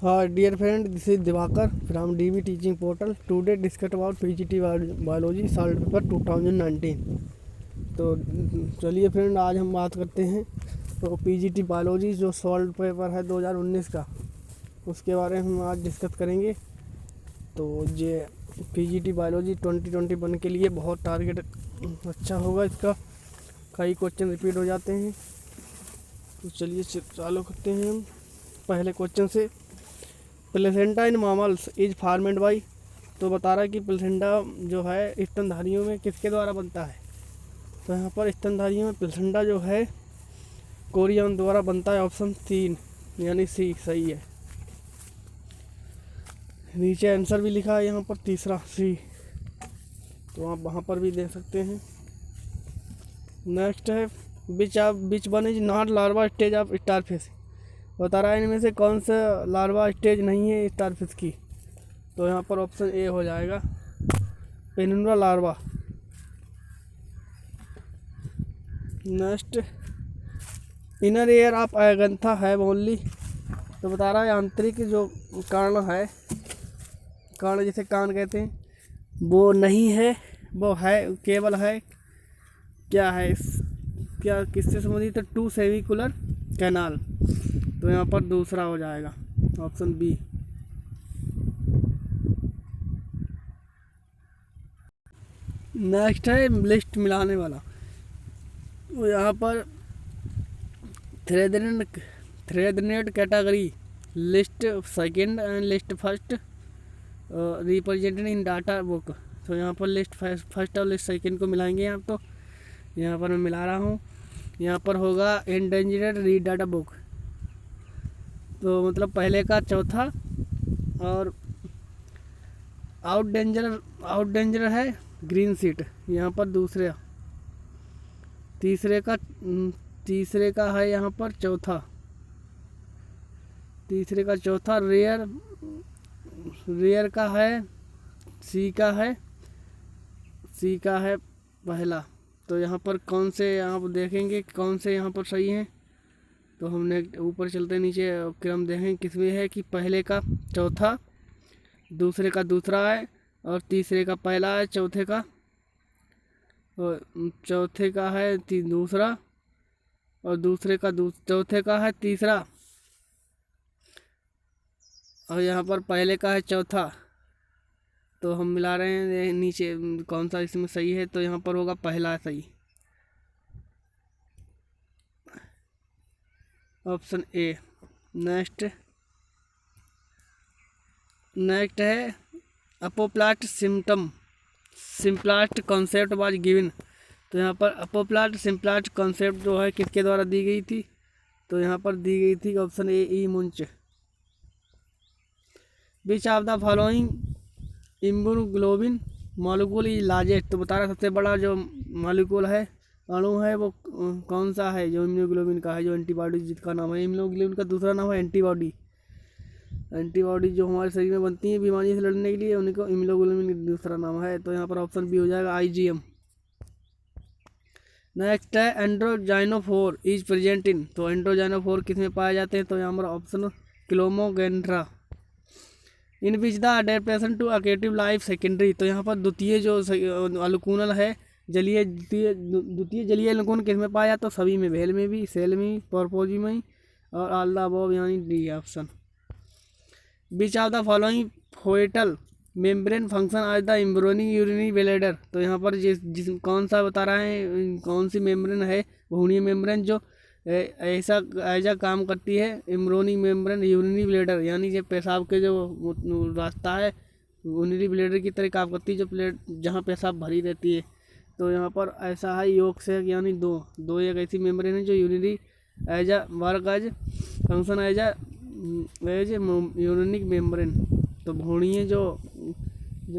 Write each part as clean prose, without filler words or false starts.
Hi dear friend, this is Divakar from DB Teaching Portal. Today discuss about PGT Biology Salt Paper 2019. तो चलिए friend, आज हम बात करते हैं तो PGT बायोलॉजी जो सॉल्ट पेपर है 2019 का, उसके बारे में हम आज डिस्कस करेंगे। तो ये PGT बायोलॉजी 2021 के लिए बहुत टारगेट अच्छा होगा इसका, कई क्वेश्चन रिपीट हो जाते हैं। तो चलिए चालू करते हैं हम पहले क्वेश्चन से। Placenta in mammals is formed by, तो बता रहा है कि प्लेसेंटा जो है स्तनधारियों में किसके द्वारा बनता है। तो यहाँ पर स्तनधारियों में प्लेसेंटा जो है कोरियन द्वारा बनता है। ऑप्शन 3 यानी सी सही है। नीचे आंसर भी लिखा है यहाँ पर तीसरा सी, तो आप वहाँ पर भी देख सकते हैं। नेक्स्ट है विच one is not larva stage of starfish, बता रहा है इनमें से कौन सा लार्वा स्टेज नहीं है स्टारफिश की। तो यहाँ पर ऑप्शन ए हो जाएगा planula larva. Next inner air of अगंथा है ओनली, तो बता रहा है आंतरिक जो कर्ण है, कर्ण जिसे कान कहते हैं, वो नहीं है, वो है केवल है क्या है, क्या किससे संबंधित है, टू सेविकुलर कैनाल। तो यहाँ पर दूसरा हो जाएगा ऑप्शन बी। नेक्स्ट है लिस्ट मिलाने वाला, तो यहाँ पर थ्रेडनेट category list second and list first represented in data book. तो यहाँ पर लिस्ट फर्स्ट और लिस्ट सेकंड को मिलाएंगे आप। तो यहाँ पर मैं मिला रहा हूँ, यहाँ पर होगा एंडेंजर्ड रीड डाटा बुक, तो मतलब पहले का चौथा, और आउट डेंजर है ग्रीन सीट, यहाँ पर दूसरे, तीसरे का है यहाँ पर चौथा, तीसरे का चौथा रेयर का है, सी का है पहला। तो यहाँ पर कौन से आप देखेंगे कौन से यहाँ पर सही हैं। तो हमने ऊपर चलते नीचे क्रम देखें किसमें है कि पहले का चौथा, दूसरे का दूसरा है, और तीसरे का पहला है, चौथे का है दूसरा, और दूसरे का चौथे का है तीसरा, और यहाँ पर पहले का है चौथा। तो हम मिला रहे हैं नीचे कौन सा इसमें सही है। तो यहाँ पर होगा पहला सही, ऑप्शन ए। नेक्स्ट है apoplast symplast concept was given. तो यहाँ पर अपोप्लास्ट सिम्प्लास्ट कॉन्सेप्ट जो है किसके द्वारा दी गई थी। तो यहाँ पर दी गई थी option A E Munch. Which of the following immunoglobin molecule is largest, तो बता रहा सबसे बड़ा जो मॉलिक्यूल है, अणु है, वो कौन सा है जो इम्यूनोग्लोबिन का है, जो एंटीबॉडी जिसका नाम है। इम्यूनोग्लोबिन का दूसरा नाम है एंटीबॉडी जो हमारे शरीर में बनती है बीमारी से लड़ने के लिए, उनको इम्यूनोग्लोबिन दूसरा नाम है। तो यहाँ पर ऑप्शन बी हो जाएगा IgM। नेक्स्ट है एंड्रोजाइनोफोर इज प्रेजेंट इन, तो एंड्रोजाइनोफोर किस में पाए जाते हैं। तो यहाँ पर ऑप्शन क्लोमोगेंड्रा। In which the adaptation to aquatic life secondary, तो यहाँ पर द्वितीय जो अनुकूलन है द्वितीय जलीय अनुकूलन किस में पाया जाता, तो सभी में, भेल में भी, सेल में, पर्पोजी में, और ऑल द अबव यानी D option. Which of the following foetal membrane function as the embryonic urinary bladder, तो यहाँ पर जिस कौन सा बता रहा है, कौन सी मेम्ब्रेन है, भ्रूणीय मेम्ब्रेन जो ऐसा काम करती है, एम्ब्रियोनिक मेम्ब्रेन यूरिनरी ब्लैडर, यानी जो पेशाब के जो रास्ता है यूरिनरी ब्लैडर की तरह काम करती है, जो प्लेट जहाँ पेशाब भरी रहती है। तो यहाँ पर ऐसा है योग से यानी दो एक ऐसी मेम्ब्रेन है जो urinary as a work as function as urinic membrane, तो भ्रूणीय जो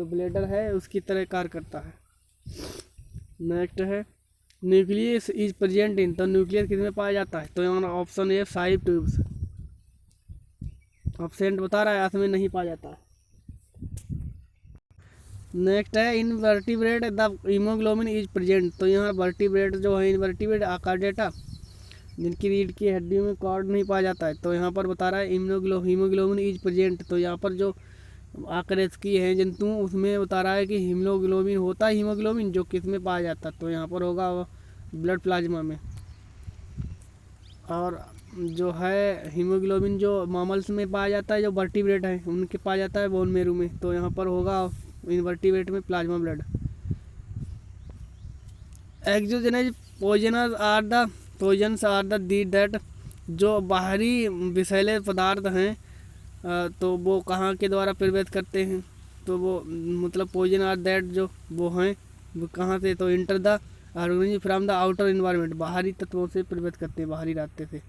ब्लैडर है उसकी तरह कार्य करता है। नेक्स्ट है न्यूक्लियस इज प्रेजेंट इन, तो न्यूक्लियस किस में पाया जाता है। तो यहाँ ऑप्शन ए 5 ट्यूब्स, ऑप्शन बता रहा है इसमें नहीं पाया जाता है। नेक्स्ट है invertebrate the haemoglobin is present, तो यहाँ वर्टिब्रेट जो है इनवर्टिब्रेट आकार्डेटा जिनकी रीढ़ की हड्डियों में कॉर्ड नहीं पाया जाता है। तो यहाँ पर बता रहा है हीमोग्लोबिन इज प्रेजेंट। तो यहाँ पर जो आकृति है जंतु उसमें बता रहा है कि हीमोग्लोबिन होता है, हीमोग्लोबिन जो किस में पाया जाता है, तो यहाँ पर होगा ब्लड प्लाज्मा में। और जो है हीमोग्लोबिन जो मैमल्स में पाया जाता है, जो वर्टिब्रेट है उनके पाया जाता है बोन मेरो में, तो यहाँ पर होगा इनवर्टिब्रेट में plasma blood. Exogenous poisons are the the that, जो बाहरी विषैले पदार्थ हैं तो वो कहाँ के द्वारा प्रवेश करते हैं, तो वो मतलब पॉइजन आर दैट जो वो हैं वो कहाँ से, तो enter the organism from the outer environment, बाहरी तत्वों से प्रवेश करते हैं, बाहरी रास्ते से,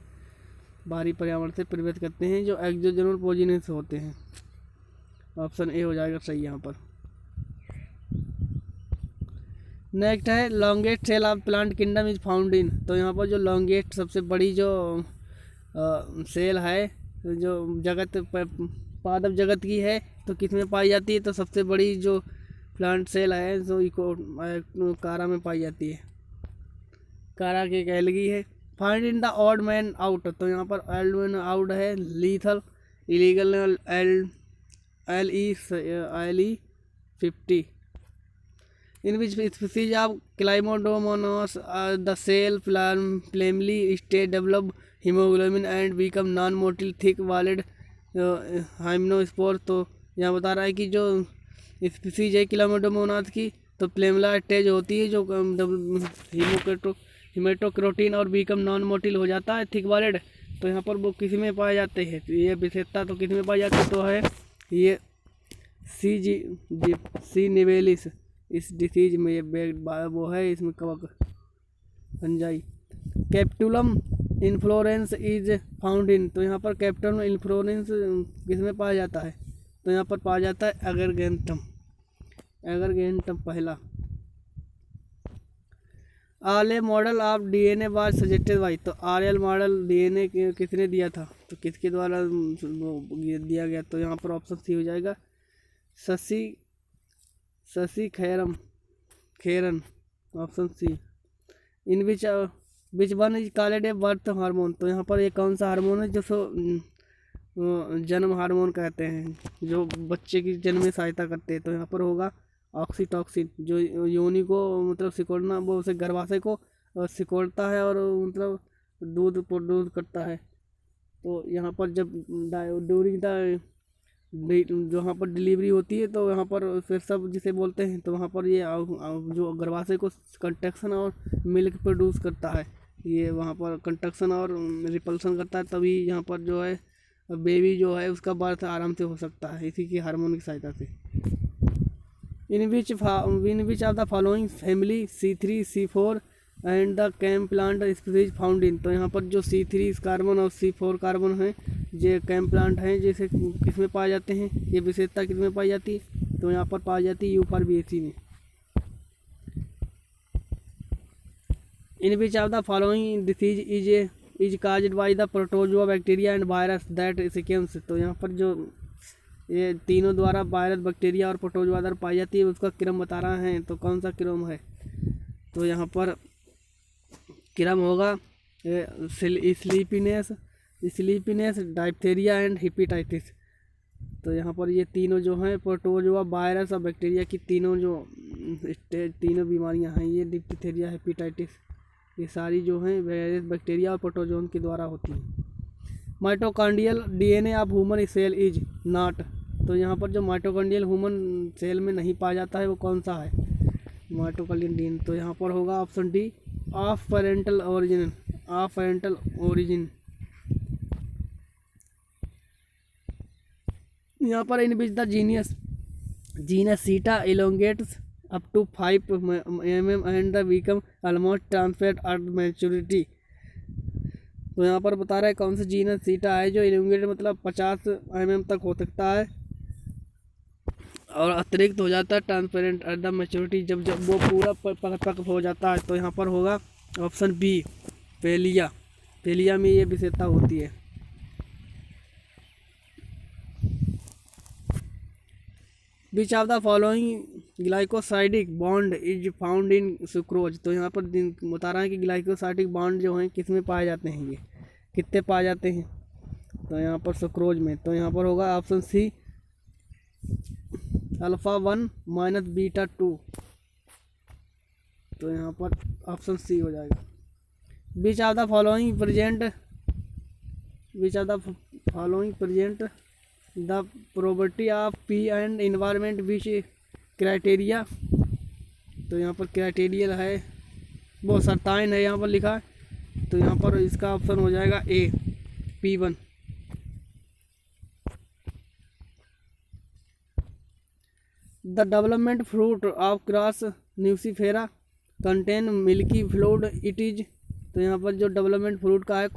बाहरी पर्यावरण से प्रवेश करते हैं, जो एक्सोजेनस पॉइजनस होते हैं। ऑप्शन ए हो जाएगा सही यहाँ पर। नेक्स्ट है longest cell of plant kingdom is found in. तो यहाँ पर जो लॉन्गेस्ट सबसे बड़ी जो सेल है जो जगत पादप जगत की है तो किस में पाई जाती है, तो सबसे बड़ी जो प्लांट सेल है जो कारा में पाई जाती है, कारा की एल्गी है। Find in the odd man out. तो यहाँ पर ऑड मैन आउट है lethal illegal LE 50 in which species of Chlamydomonas the cell flamely stay develop hemoglobin and become non-motile thick walled hymenospore। तो यहाँ बता रहा है कि जो स्पीसीज है क्लाइमोडोमोनास की तो प्लेमला स्टेज होती है जो हिमेटोक्रोटीन और बीकम नॉन मोटिल हो जाता है थिक वॉलेड। तो यहाँ पर वो किस में पाए जाते हैं, तो ये विशेषता तो किस में पाई जाती है, तो है ये सी निवेलिस इस डिसीज में ये वो है इसमें कवक fungi. Capitulum inflorescence is found in. तो यहाँ पर कैप्टुलम इन्फ्लोरेंस किस में पाया जाता है, तो यहाँ पर पाया जाता है एगरगेंटम पहला। RL model of DNA was suggested by. तो आरएल मॉडल DNA किसने दिया था, तो किसके द्वारा दिया गया, तो यहाँ पर ऑप्शन सी हो जाएगा शशि खेरन option C. In which one is called a birth hormone. तो यहाँ पर ये कौन सा हार्मोन है जो जन्म हार्मोन कहते हैं, जो बच्चे की जन्म में सहायता करते हैं, तो यहाँ पर होगा ऑक्सीटॉक्सिन, जो योनि को मतलब सिकोड़ना वो उसे गर्भाशय को सिकोड़ता है और मतलब दूध प्रोड्यूस करता है। तो यहाँ पर जब ड्यूरिंग द जो यहाँ पर डिलीवरी होती है तो यहाँ पर फिर सब जिसे बोलते हैं, तो वहाँ पर ये जो गर्भाशय को कंट्रैक्शन और मिल्क प्रोड्यूस करता है, ये वहाँ पर कंट्रैक्शन और रिपल्सन करता है, तभी यहाँ पर जो है बेबी जो है उसका बर्थ आराम से हो सकता है इसी की हार्मोन की सहायता से। In which of the following family C3 C4 and the CAM plant species found in. तो यहाँ पर जो C3 कार्बन और C4 कार्बन हैं ये कैम प्लांट हैं, जैसे किस में पाए जाते हैं, ये विशेषता किस में पाई जाती है, तो यहाँ पर पाई जाती है यूफॉर्बिएसी में। In which of the following disease is caused by the protozoa bacteria and virus that sequence. तो यहाँ पर जो ये तीनों द्वारा वायरस बैक्टीरिया और प्रोटोजोआ द्वारा पाई जाती है उसका क्रम बता रहा है, तो कौन सा क्रम है, तो यहाँ पर क्रम होगा स्लीपीनेस डायप्थेरिया एंड हेपेटाइटिस। तो यहाँ पर ये तीनों जो हैं प्रोटोजोआ वायरस और बैक्टीरिया की तीनों तीनों बीमारियाँ हैं, ये डिप्थीरिया हेपेटाइटिस ये सारी जो हैं वायरस बैक्टीरिया और प्रोटोजोन के द्वारा होती हैं। Mitochondrial DNA of human cell is not. तो यहाँ पर जो माइटोकॉन्ड्रियल ह्यूमन सेल में नहीं पाया जाता है वो कौन सा है, माइटोकॉन्ड्रियल DNA। तो यहाँ पर होगा option D of parental origin. यहाँ पर in which the genus seta elongates up to 5 mm and the become almost ट्रांसफेड एट मैच्योरिटी। तो यहाँ पर बता रहा है कौन सा जीनस सीटा है जो एलोंगेट मतलब 50 mm तक हो सकता है और अतिरिक्त हो जाता है ट्रांसपेरेंट एट द मैच्योरिटी जब वो पूरा परिपक्व हो जाता है। तो यहाँ पर होगा ऑप्शन बी पेलिया में ये विशेषता होती है। विच of the following glycosidic bond is found in sucrose. तो यहाँ पर बता रहा है कि ग्लाइकोसाइडिक बॉन्ड जो हैं किस में पाए जाते हैं, ये कितने पाए जाते हैं, तो यहाँ पर सुक्रोज में। तो यहाँ पर होगा ऑप्शन सी α1 माइनस β2। तो यहाँ पर ऑप्शन सी हो जाएगा। विच of the following present the property of P and environment which criteria. तो यहाँ पर क्राइटेरिया है वो सर्टाइन है यहाँ पर लिखा है, तो यहाँ पर इसका ऑप्शन हो जाएगा ए P1। The development fruit of cross nucifera contain milky fluid it is. तो यहाँ पर जो डेवलपमेंट फ्रूट का है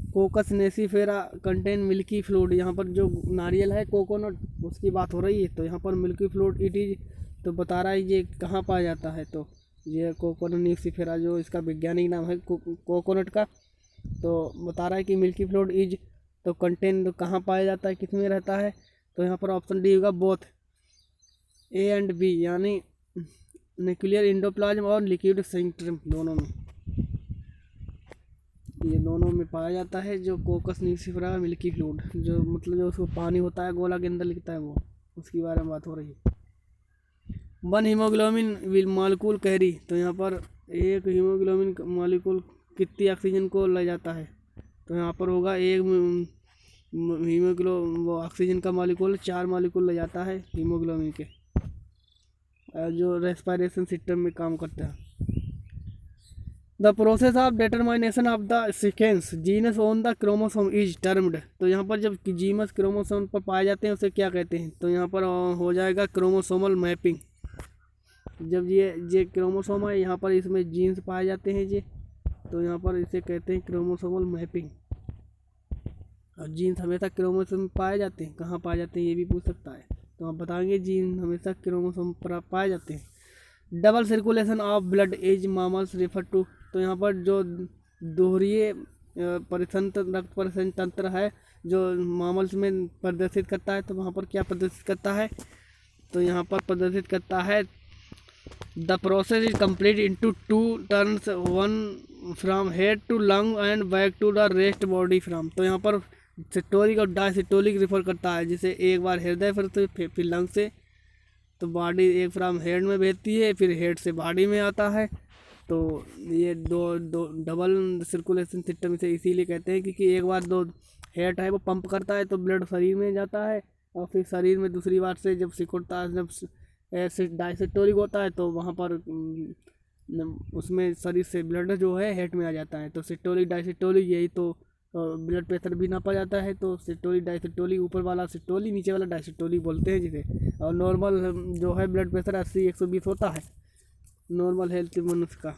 कोकस नेसीफेरा कंटेन मिल्की फ्लूइड। यहाँ पर जो नारियल है कोकोनट उसकी बात हो रही है, तो यहाँ पर मिल्की फ्लूइड इट इज तो बता रहा है ये कहाँ पाया जाता है। तो ये कोकोनट न्यूसीफेरा जो इसका वैज्ञानिक नाम है कोकोनट का, तो बता रहा है कि मिल्की फ्लूइड इज तो कंटेन तो कहाँ पाया जाता है, किस में रहता है। तो यहाँ पर ऑप्शन डी होगा बोथ ए एंड बी, यानी न्यूक्लियर एंडोप्लाज्म और लिक्विड सेंट्रम दोनों में, ये दोनों में पाया जाता है। जो कोकस न्यूसीफेरा मिल्की फ्लूइड जो मतलब जो उसको पानी होता है गोला के अंदर लिखता है वो, उसकी बारे में बात हो रही है। One haemoglobin will molecule carry. तो यहाँ पर एक हीमोग्लोबिन मॉलिक्यूल कितनी ऑक्सीजन को ले जाता है, तो यहाँ पर होगा एक वो ऑक्सीजन का मॉलिक्यूल 4 मॉलिक्यूल ले जाता है हीमोग्लोबिन के, जो रेस्पिरेशन सिस्टम में काम करता है। The process of determination of the sequence genus on the chromosome is termed. तो यहाँ पर जब जीनस क्रोमोसोम पर पाए जाते हैं उसे क्या कहते हैं, तो यहाँ पर हो जाएगा क्रोमोसोमल मैपिंग। जब ये क्रोमोसोम है यहाँ पर इसमें जीन्स पाए जाते हैं ये, तो यहाँ पर इसे कहते हैं क्रोमोसोमल मैपिंग। और जीन्स हमेशा क्रोमोसोम में पाए जाते हैं, कहाँ पाए जाते हैं ये भी पूछ सकता है, तो आप बताएंगे जीन हमेशा क्रोमोसोम पर पाए जाते हैं। Double circulation of blood as mammals refer to. तो यहाँ पर जो दोहरीय परितंत्र रक्त परिवहन तंत्र है जो मामल्स में प्रदर्शित करता है, तो वहाँ पर क्या प्रदर्शित करता है, तो यहाँ पर प्रदर्शित करता है the process is complete into 2 turns, 1 from head to lung and back to the rest body from. तो यहाँ पर सिस्टोलिक और डायसिस्टोलिक रिफर करता है, जैसे एक बार हृदय फिर लंग से, तो बॉडी एक फ्रॉम हेड में भेजती है फिर हेड से बॉडी में आता है। तो ये दो डबल सर्कुलेशन सिस्टम से इसीलिए कहते हैं क्योंकि एक बार दो हेड है वो पंप करता है तो ब्लड शरीर में जाता है, और फिर शरीर में दूसरी बार से जब सिकुड़ता है, जब डायसिस्टोलिक होता है तो वहाँ पर उसमें शरीर से ब्लड जो है हेड में आ जाता है। तो सिस्टोलिक डायसिस्टोलिक यही तो ब्लड प्रेशर भी नापा जाता है। तो सिस्टोलिक डायसिस्टोलिक ऊपर वाला सिस्टोलिक नीचे वाला डायसिस्टोलिक बोलते हैं जिसे। और नॉर्मल जो है ब्लड प्रेशर 80-120 होता है नॉर्मल हेल्थ मनुष्य का।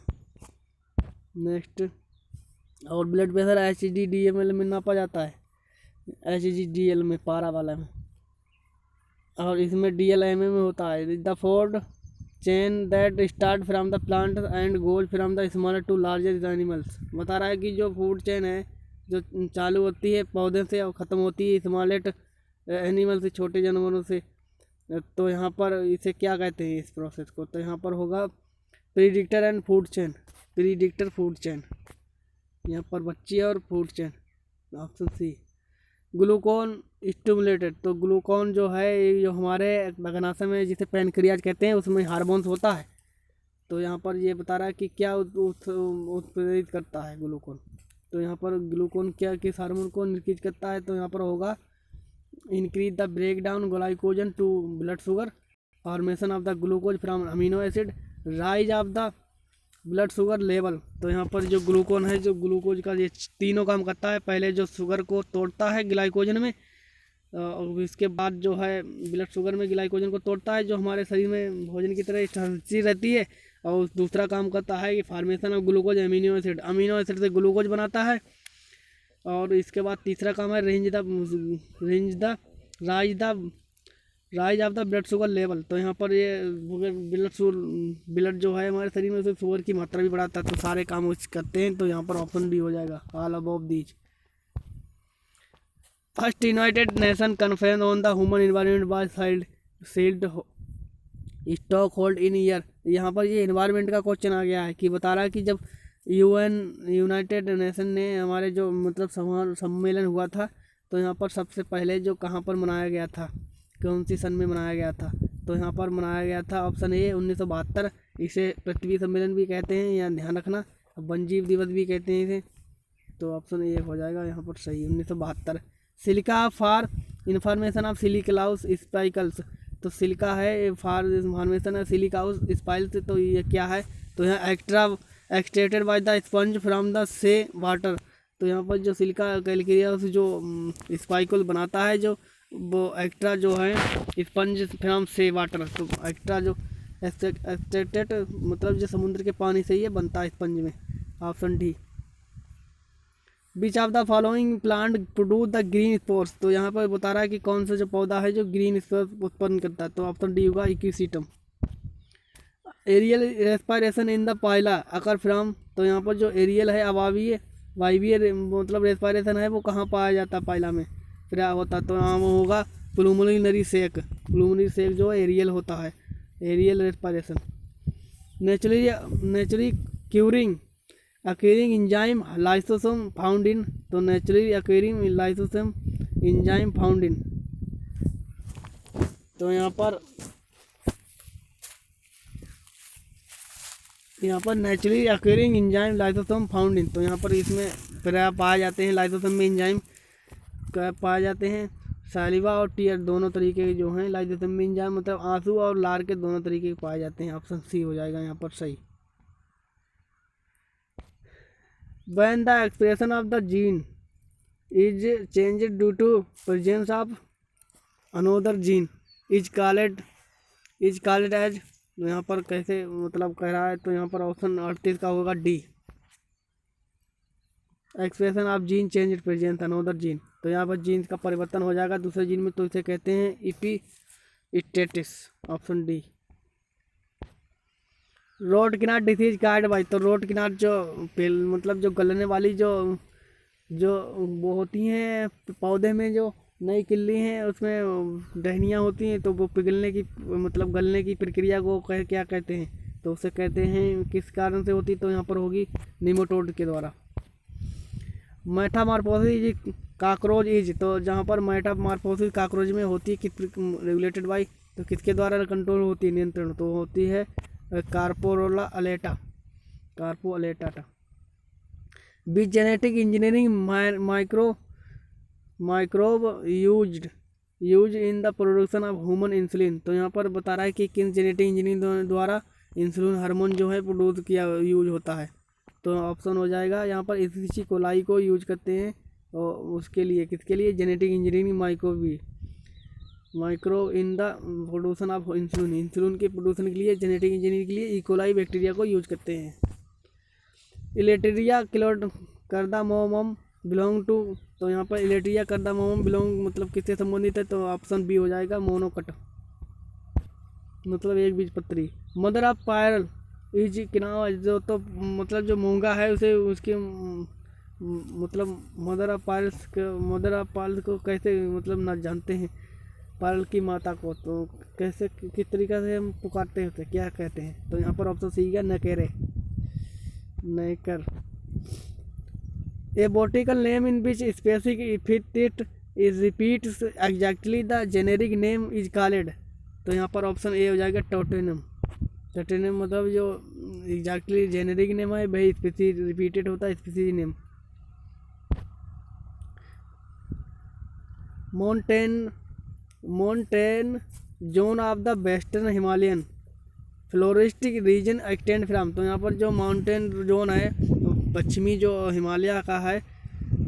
नेक्स्ट, और ब्लड प्रेशर HGDL में नापा जाता है, HGDL में पारा वाला में, और इसमें DLMA में होता है। The food chain that start from the plant and goes from the smaller to larger animals. बता रहा है कि जो फूड चेन है जो चालू होती है पौधे से और ख़त्म होती है स्मॉलेट एनिमल से, छोटे जानवरों से, तो यहाँ पर इसे क्या कहते हैं इस प्रोसेस को, तो यहाँ पर होगा predictor and food chain, predictor food chain. यहाँ पर बच्ची और food chain, option C. Glucagon stimulated. तो ग्लूकोन जो है जो हमारे मगनाशय में जिसे पैनक्रियाज कहते हैं उसमें हार्मोन्स होता है, तो यहाँ पर ये बता रहा है कि क्या उत्प्रेरित करता है ग्लूकोन। तो यहाँ पर ग्लूकोन क्या किस हार्मोन को निर्कित करता है, तो यहाँ पर होगा increase the break down glycogen to blood sugar, formation of the glucose from amino acid, rise of the blood sugar level. तो यहाँ पर जो ग्लूकोन है जो ग्लूकोज का ये तीनों काम करता है, पहले जो शुगर को तोड़ता है ग्लाइकोजन में, और इसके बाद जो है ब्लड शुगर में ग्लाइकोजन को तोड़ता है जो हमारे शरीर में भोजन की तरह स्थिर रहती है, और दूसरा काम करता है कि formation of glucose amino acid, amino acid से ग्लूकोज बनाता है, और इसके बाद तीसरा काम है rise of the blood sugar level. तो यहाँ पर ये ब्लड जो है हमारे शरीर में उसमें शुगर की मात्रा भी बढ़ाता है, तो सारे काम करते हैं। तो यहाँ पर ऑप्शन डी हो जाएगा, all above these. First United nation conference on the human environment was held stock hold in year. यहाँ पर ये इन्वायरमेंट का क्वेश्चन आ गया है कि बता रहा है कि जब यूनाइटेड नेशन ने हमारे जो मतलब सम्मेलन हुआ था, तो यहाँ पर सबसे पहले जो कहाँ पर मनाया गया था, कौन सी सन में मनाया गया था, तो यहाँ पर मनाया गया था ऑप्शन ए 1972। इसे पृथ्वी सम्मेलन भी कहते हैं, यहाँ ध्यान रखना। वन जीव दिवस भी कहते हैं इसे, तो ऑप्शन ए हो जाएगा यहाँ पर सही 1972। सिलिका फॉर इंफॉर्मेशन ऑफ सिलिकलाउस स्पाइकल्स, तो सिलिका है फॉर इंफॉर्मेशन ऑफ सिलिकाउस स्पाइकल्स, तो ये क्या है, तो यहाँ extracted by the sponge from the से वाटर। तो यहाँ पर जो सिलिका कैलकेरियस जो स्पाइकल बनाता है, जो वो एक्स्ट्रा जो है स्पंज फ्रॉम से वाटर, तो एक्स्ट्रा जो एक्सट्रैक्टेड मतलब जो समुद्र के पानी से ये बनता है स्पंज में। Option D. Beach of the following plant produce the green spores, तो यहाँ पर बता रहा है कि कौन सा जो पौधा है जो ग्रीन स्पोर्स उत्पन्न करता है, तो ऑप्शन डी होगा equisetum. Aerial respiration in the pila occur from, तो यहाँ पर जो एरियल है अवावीय वायवीय मतलब रेस्पायरेशन है वो कहाँ पाया जाता है पाइला में, फिर होता, तो यहाँ वो होगा प्लूमनरी सेक। प्लूमनरी सेक जो एरियल होता है, aerial respiration. Naturally curing occurring enzyme lysosome found in, तो naturally occurring lysosome enzyme found in, तो यहाँ पर naturally occurring enzyme lysosome found in, तो यहाँ पर इसमें फिर पाए जाते हैं लाइसोसोम में इंजाइम पाए जाते हैं। सालिवा और टीयर दोनों तरीके के जो हैं लाइसोसोम में इंजाइम मतलब आंसू और लार के दोनों तरीके के पाए जाते हैं। ऑप्शन सी हो जाएगा यहाँ पर सही। When the expression of the gene is changed due to presence of another gene is called as, तो यहाँ पर कैसे मतलब कह रहा है, तो यहाँ पर ऑप्शन 38 का होगा D. Expression of gene change presence another gene, तो यहाँ पर जीन का परिवर्तन हो जाएगा दूसरे जीन में, तो इसे कहते हैं इपीस्टेटिस। Option D. रोड किनार डिसीज कार्ड बाई, तो रोड किनार जो मतलब जो गलने वाली जो वो होती हैं पौधे में जो नई किल्ली हैं उसमें डहनियाँ होती हैं, तो वो पिघलने की मतलब गलने की प्रक्रिया को क्या कहते हैं, तो उसे कहते हैं किस कारण से होती, तो यहाँ पर होगी निमोटोड के द्वारा। मेटामॉर्फोसिस काकरोच इज, तो जहाँ पर मेटामॉर्फोसिस काकरोच में होती है किस रेगुलेटेड बाई, तो किसके द्वारा कंट्रोल होती है नियंत्रण, तो होती है कार्पोरोला अलेटा B genetic engineering microbe use in the production of human insulin, तो यहाँ पर बता रहा है कि किन जेनेटिक इंजीनियरिंग द्वारा इंसुलिन हार्मोन जो है प्रोड्यूस किया यूज होता है, तो ऑप्शन हो जाएगा यहाँ पर एसिसी कोलाई को यूज करते हैं, और उसके लिए किसके लिए genetic engineering micro in the production of insulin के प्रोडक्शन के लिए जेनेटिक इंजीनियरिंग के लिए इकोलाई बैक्टीरिया को यूज करते हैं। इलेटेरिया कार्डामोमम बिलोंग टू, तो यहाँ पर इलेटेरिया कार्डामोमम बिलोंग मतलब किससे संबंधित है, तो ऑप्शन बी हो जाएगा मोनोकट मतलब एक बीजपत्री। मदर ऑफ पायरल इज किना, जो तो मतलब जो मूंगा है उसे उसके मतलब मदर ऑफ पायरल को कैसे मतलब ना जानते हैं, पायल की माता को, तो कैसे किस तरीक़े से हम पुकारते हैं, क्या कहते हैं, तो यहाँ पर ऑप्शन सी है नेकर। A botanical name in which specific epithet is repeats exactly the generic name is called, तो यहाँ पर ऑप्शन ए हो जाएगा टोटेनम मतलब जो एग्जैक्टली जेनेरिक नेम है वही स्पीसीज रिपीटेड होता है species name. Montane zone of the western Himalayan floristic region extend from, तो यहाँ पर जो माउंटेन जोन है पश्चिमी जो हिमालय का है,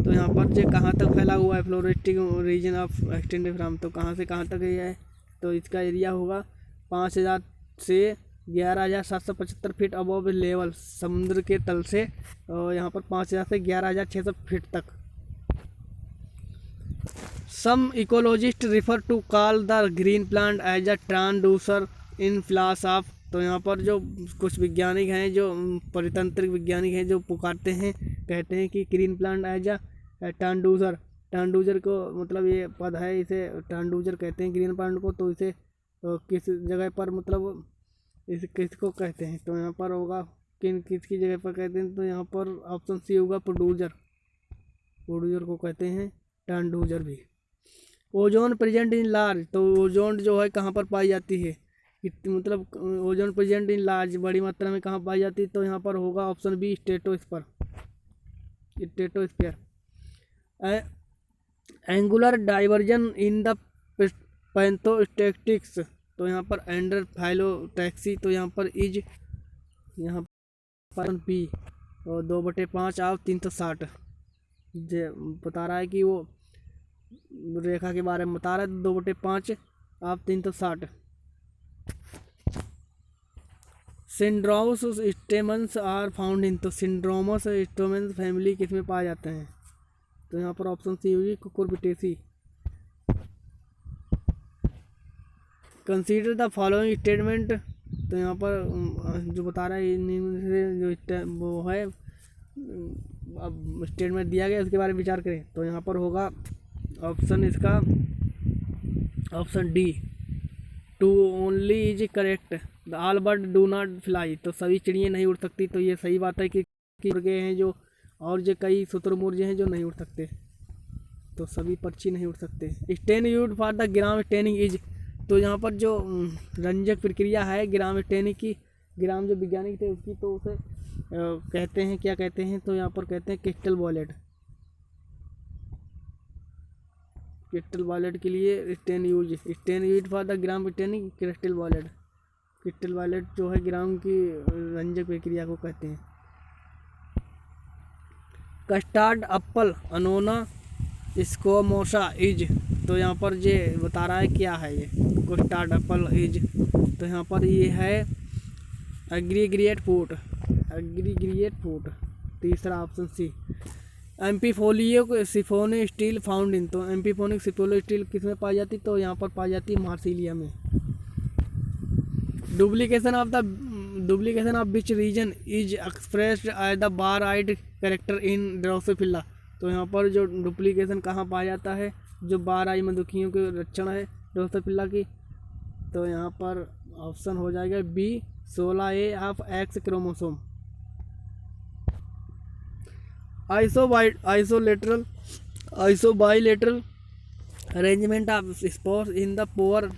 तो यहाँ पर जो कहाँ तक फैला हुआ है floristic region of extend from, तो कहाँ से कहाँ तक ये है, तो इसका एरिया होगा 5000 से 11,775 फीट अबव लेवल समुद्र के तल से, और यहाँ पर 5000 से 11,600 फीट तक। Some ecologist refer to call the green plant as a transducer in फ्लास ऑफ, तो यहाँ पर जो कुछ वैज्ञानिक हैं जो परितंत्रिक वैज्ञानिक हैं जो पुकारते हैं कहते हैं कि green plant as a transducer को मतलब ये पद है, इसे ट्रांसड्यूसर कहते हैं ग्रीन प्लांट को, तो इसे तो किस जगह पर मतलब इस किसको कहते हैं, तो यहाँ पर होगा किसकी जगह पर कहते हैं, तो यहाँ पर ऑप्शन सी होगा प्रोड्यूसर। प्रोड्यूसर को कहते हैं ट्रांसड्यूसर भी। ओजोन प्रेजेंट इन लार्ज, तो ओजोन जो है कहाँ पर पाई जाती है, मतलब ओजोन प्रेजेंट इन लार्ज बड़ी मात्रा में कहाँ पाई जाती है, तो यहाँ पर होगा option B stratosphere. Stratosphere. Angular divergence in the पैंथोस्टैटिक्स, तो यहाँ पर एंडर फाइलोटैक्सी, तो यहाँ पर इज यहाँ पर पी और 2/5 आप 360 बता रहा है कि वो रेखा के बारे में बता रहा है। 2/5 आप 360। सिंड्रोमस स्टेमन्स आर फाउंड इन, तो सिंड्रोमस स्टेमन्स फैमिली किस में पाए जाते हैं, तो यहाँ पर ऑप्शन सी होगी Cucurbitaceae. Consider the following statement, तो यहाँ पर जो बता रहा है जो वो है अब स्टेटमेंट दिया गया उसके बारे में विचार करें, तो यहाँ पर होगा ऑप्शन इसका option D two only is correct. The all bird do not fly, तो सभी चिड़ियाँ नहीं उड़ सकती, तो ये सही बात है कि उड़ गए हैं जो, और जो कई शुतुरमुर्ग हैं जो नहीं उड़ सकते, तो सभी पक्षी नहीं उड़ सकते। Stain use for the gram staining is, तो यहाँ पर जो रंजक प्रक्रिया है ग्राम स्टेनिंग की, ग्राम जो वैज्ञानिक थे उसकी, तो उसे कहते हैं क्या कहते हैं, तो यहाँ पर कहते हैं क्रिस्टल वॉलेट। क्रिस्टल वॉलेट के लिए stain use for the gram staining crystal wallet. Crystal wallet जो है ग्राम की रंजक प्रक्रिया को कहते हैं। कस्टर्ड एप्पल अनोना स्क्वामोसा इज, तो यहाँ पर ये बता रहा है क्या है ये कस्टर्ड एप्पल इज, तो यहाँ पर ये है एग्रीग्रिएट फूड। तीसरा option C. Amphiphloic siphonostele found in, तो एम्फीफोनिक सिफोलो स्टील किस में पाई जाती, तो यहाँ पर पाई जाती है मार्सिलिया में। Duplication of which region is expressed as the bar eyed character in Drosophila, तो यहाँ पर जो डुप्लीकेशन कहाँ पाया जाता है, जो बार आई मधुमक्खियों के लक्षण है ड्रोसोफिला की, तो यहाँ पर ऑप्शन हो जाएगा B 16A of X chromosome. Isobilateral arrangement of spores in the poor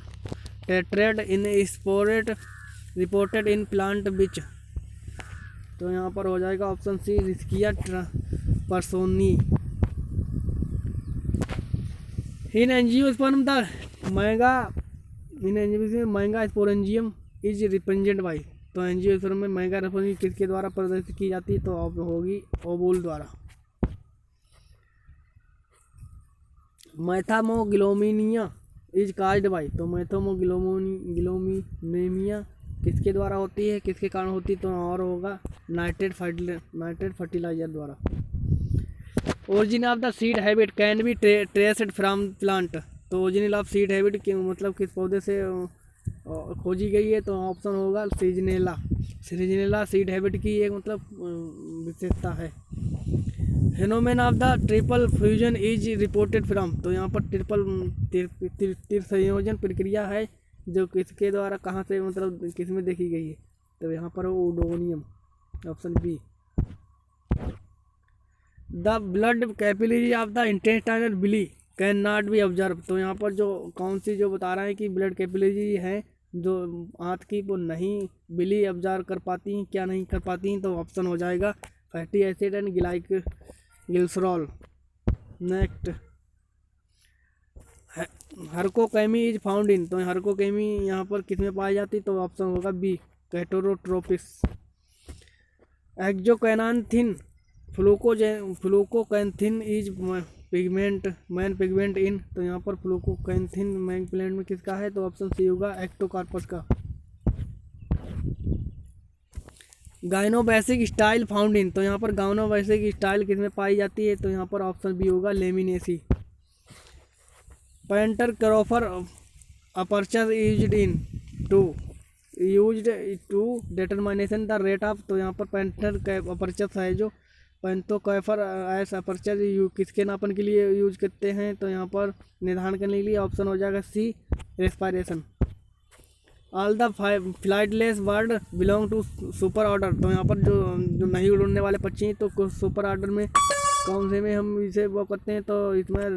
tetrad in स्पोरेट रिपोर्टेड इन प्लांट विच, तो यहाँ पर हो जाएगा ऑप्शन सी रिस्किया पर्सोनी। In angiosperm the megasporangium is represent by, तो एंजियोस्पर्म में महंगा रेफरेंस किसके द्वारा प्रदर्शित की जाती है, तो होगी ओवूल द्वारा। मैथामोग्लोमिनिया इज काज्ड बाई, तो मैथामोग्लोमिनिया किसके द्वारा होती है, किसके कारण होती है, तो और होगा नाइट्रेट फर्टिलाइजर द्वारा। Origin of the seed habit can be traced from plant, तो ओरिजिनल ऑफ सीड हैबिट मतलब किस पौधे से खोजी गई है, तो ऑप्शन होगा सीजनेला सीड हैबिट की एक मतलब विशेषता है। Phenomena of the triple fusion is reported from, तो यहाँ पर तिर संयोजन प्रक्रिया है जो किसके द्वारा कहाँ से मतलब किस में देखी गई है, तो यहाँ पर उडोनियम option B. The blood capillary of the intestinal villi can not be observe, तो यहाँ पर जो कौन सी जो बता रहा है कि ब्लड कैपिलरी है जो आंत की वो नहीं बिली ऑब्जर्व कर पाती हैं, क्या नहीं कर पाती हैं, तो ऑप्शन हो जाएगा fatty acid and glycerol. Next हरकोकेमी इज फाउंड इन, तो हरकोकेमी यहाँ पर किस में पाई जाती, तो ऑप्शन होगा बी कैटोरोट्रोपिस। एक्जोकैनाथिन fucoxanthin is main pigment in, तो यहाँ पर फ्लूकोकैंथिन मैन पिगमेंट में किसका है, तो ऑप्शन सी होगा एक्टोकार्पस का। गाइनोबैसिक स्टाइल फाउंड इन, तो यहाँ पर गाइनोबैसिक स्टाइल किस में पाई जाती है, तो यहाँ पर ऑप्शन बी होगा लेमिनेसी। पेंटर क्रोफर aperture used to determination the rate of, तो यहाँ पर पेंटर अपर्चर है जो पेंटोकैफर एस अपर्चर किसके नापन के लिए यूज करते हैं, तो यहाँ पर निर्धारण करने के लिए ऑप्शन हो जाएगा C respiration. All the flightless bird belong to super order, तो यहाँ पर जो नहीं उड़ने वाले पक्षी हैं तो सुपर ऑर्डर में कौन से में हम इसे वो करते हैं, तो इसमें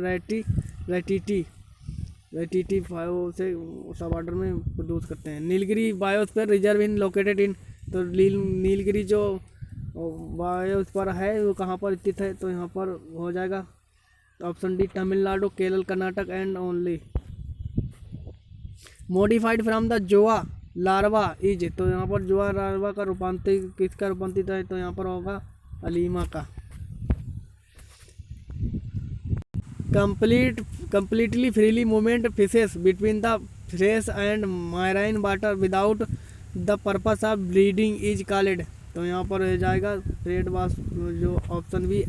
रेटिटी से सब ऑर्डर में प्रोड्यूस करते हैं। Nilgiri biosphere reserve in located in, तो नीलगिरी जो बायोस्फीयर है वो कहाँ पर स्थित है, तो यहाँ पर हो जाएगा option D Tamil Nadu, Kerala, Karnataka and only. Modified from the zoea larva is, तो यहाँ पर जोआ लार्वा का रूपांतरित किसका रूपांतरित है, तो यहाँ पर होगा अलीमा का। completely freely movement fishes between the fresh and marine water without the purpose of breeding is called, तो यहाँ पर हो जाएगा रेड वास जो ऑप्शन भी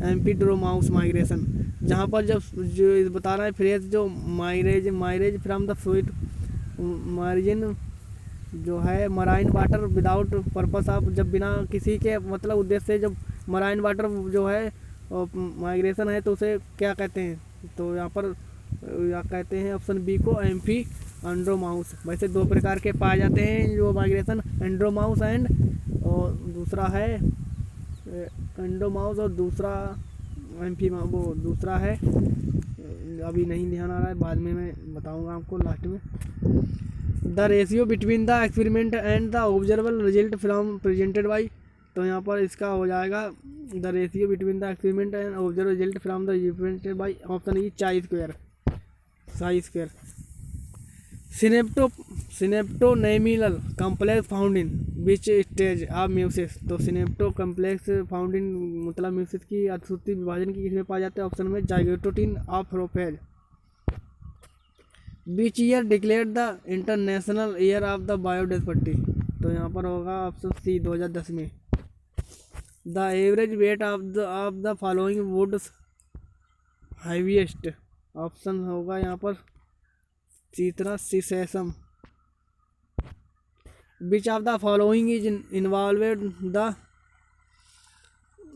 एम्फीड्रोमाउस माइग्रेशन, जहाँ पर जब जो बता रहा है फ्रेश जो माइरेज फ्रॉम द स्वीट मार्जिन जो है marine water without purpose of, जब बिना किसी के मतलब उद्देश्य से जब मराइन वाटर जो है माइग्रेशन है तो उसे क्या कहते हैं, तो यहाँ पर कहते हैं ऑप्शन बी को एम्फी एंड्रोमाउस। वैसे दो प्रकार के पाए जाते हैं जो माइग्रेशन, एंड्रोमाउस एंड और दूसरा है एंड्रोमाउस और दूसरा एम्फी वो दूसरा है अभी नहीं ध्यान आ रहा है, बाद में मैं बताऊंगा आपको लास्ट में। The ratio between the experiment and the observable result from presented by, तो यहाँ पर इसका हो जाएगा the ratio between the experiment and observe result from the presented by option E chi square. Synaptonemal complex found in which stage of meiosis, तो सिनेप्टो complex found इन मतलब meiosis की अतिसूत्री विभाजन की किसमें पाया जाता है, ऑप्शन में zygotene of prophase. Which year declared the international year of the biodiversity, तो यहाँ पर होगा ऑप्शन सी 2010 में। The average weight of the following woods heaviest, option होगा यहाँ पर तीसरा सीसेसम। Which of the following is involved the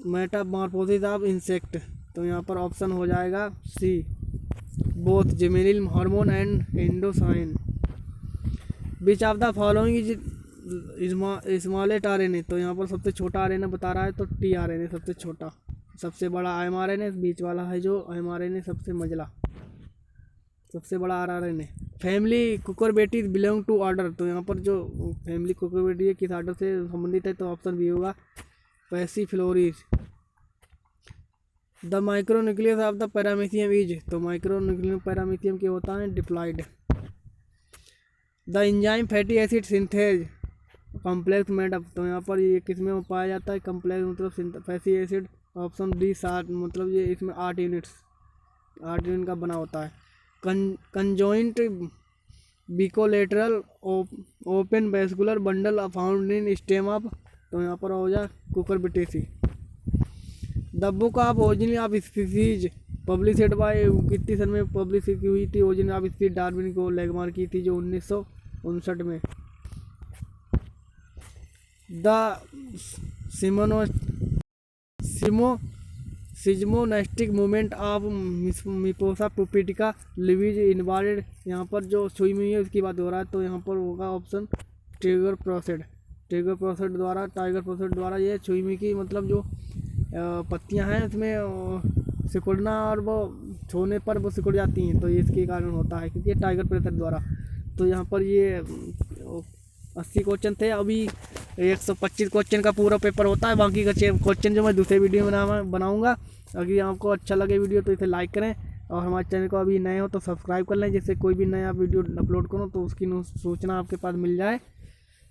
metamorphosis of insect, तो यहाँ पर ऑप्शन हो जाएगा C both juvenile hormone and ecdysone. Which of the following is smallest RNA, तो यहाँ पर सबसे छोटा आरएनए बता रहा है तो टी आरएनए सबसे छोटा, सबसे बड़ा एमआरएनए बीच वाला है जो एमआरएनए सबसे मझला, सबसे बड़ा rRNA. Family Cucurbitaceae belong to order, तो यहाँ पर जो फैमिली कुकुरबिटेस है किस ऑर्डर से संबंधित है, तो ऑप्शन बी होगा पैसिफ्लोरीज। The micronucleus of the paramecium is, तो माइक्रोन्यूक्लियस पैरामीथियम के होता है diploid. The enzyme fatty acid synthase complex made up, तो यहाँ पर ये किस में पाया जाता है कॉम्प्लेक्स मतलब फैटी एसिड, ऑप्शन डी 7 मतलब ये इसमें 8 यूनिट का बना होता है। Conjoint bicollateral open vascular bundle found in stem of, तो यहाँ पर हो जाए Cucurbitaceae. The book of origin of species published by कितनी सन में पब्लिश की हुई थी, ओरिजिन ऑफ स्पीसीज डार्विन को लेगमार की थी जो 1959 में। द सिजमोनेस्टिक मूवमेंट ऑफ मिपोसा पुपिटिका लिविज इन्वॉल्व, यहाँ पर जो सुई हुई है उसकी बात हो रहा है, तो यहाँ पर होगा ऑप्शन टाइगर प्रोसेड द्वारा ये सुई हुई की मतलब जो पत्तियाँ हैं उसमें सिकुड़ना और वो छूने पर वो सिकुड़ जाती हैं, तो ये इसके कारण होता है क्योंकि टाइगर प्रेशर द्वारा। तो यहाँ पर ये 80 क्वेश्चन थे, अभी 125 क्वेश्चन का पूरा पेपर होता है, बाकी का क्वेश्चन जो मैं दूसरे वीडियो में बनाऊँगा। अगर आपको अच्छा लगे वीडियो तो इसे लाइक करें और हमारे चैनल को अभी नए हो तो सब्सक्राइब कर लें, जिससे कोई भी नया वीडियो अपलोड करूँ तो उसकी सूचना आपके पास मिल जाए,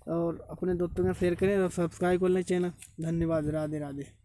और अपने दोस्तों में शेयर करें और सब्सक्राइब कर लें चैनल। धन्यवाद। राधे राधे।